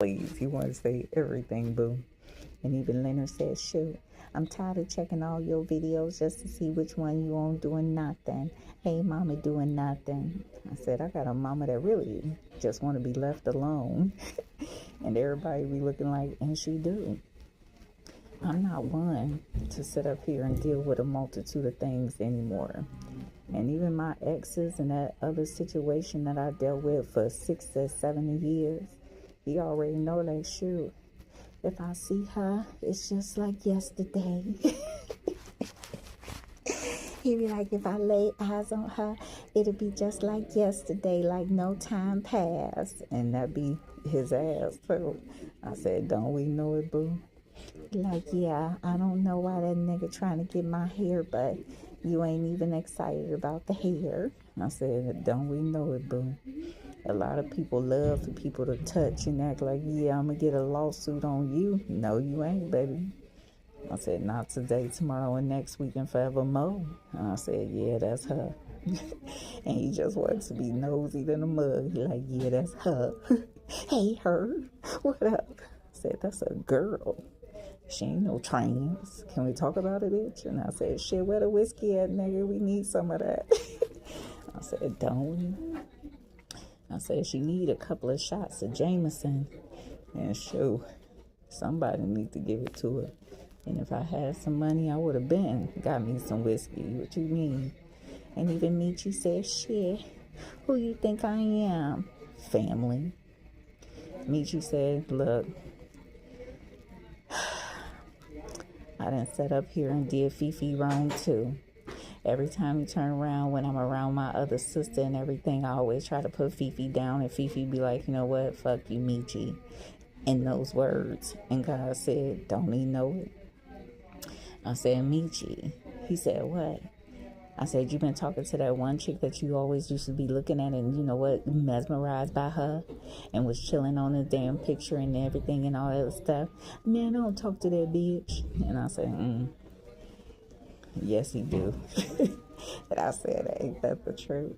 please. You want to say everything, boo. And even Leonard said, shoot, I'm tired of checking all your videos just to see which one you on doing nothing. Hey, mama doing nothing. I said, I got a mama that really just want to be left alone. And everybody be looking like, and she do. I'm not one to sit up here and deal with a multitude of things anymore. And even my exes and that other situation that I dealt with for 60 to 70 years, he already know, like, shoot, if I see her, it's just like yesterday. He be like, if I lay eyes on her, it'll be just like yesterday, like no time passed. And that be his ass too. I said, don't we know it, boo? Like, yeah, I don't know why that nigga trying to get my hair, but you ain't even excited about the hair. I said, don't we know it, boo? A lot of people love for people to touch and act like, yeah, I'm gonna get a lawsuit on you. No, you ain't, baby. I said, not today, tomorrow, and next week, and forevermore. And I said, yeah, that's her. And he just wants to be nosy than a mug. He like, yeah, that's her. Hey, her. What up? I said, that's a girl. She ain't no trans. Can we talk about it, bitch? And I said, shit, where the whiskey at, nigga? We need some of that. I said, don't we? I said, she need a couple of shots of Jameson. And shoot, somebody need to give it to her. And if I had some money, I would have got me some whiskey. What you mean? And even Michi said, shit, who you think I am? Family. Michi said, look, I done sat up here and did Fifi wrong too. Every time you turn around, when I'm around my other sister and everything, I always try to put Fifi down, and Fifi be like, you know what, fuck you, Michi, in those words. And God said, don't he know it? I said, Michi. He said, what? I said, you been talking to that one chick that you always used to be looking at and, you know what, mesmerized by her and was chilling on the damn picture and everything and all that stuff. Man, don't talk to that bitch. And I said, yes, he do. And I said, ain't that the truth?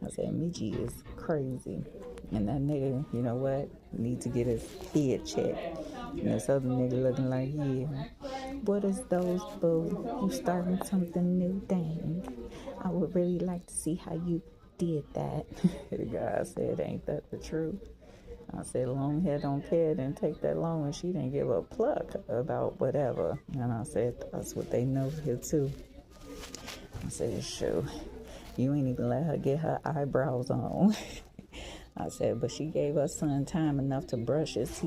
I said, Michi is crazy. And that nigga, you know what, need to get his head checked. And this other nigga looking like, yeah, what is those, boo? You starting something new, dang. I would really like to see how you did that. The guy said, ain't that the truth? I said, long hair don't care, didn't take that long, and she didn't give a pluck about whatever. And I said, that's what they know here too. I said, sure, you ain't even let her get her eyebrows on. I said, but she gave her son time enough to brush his teeth.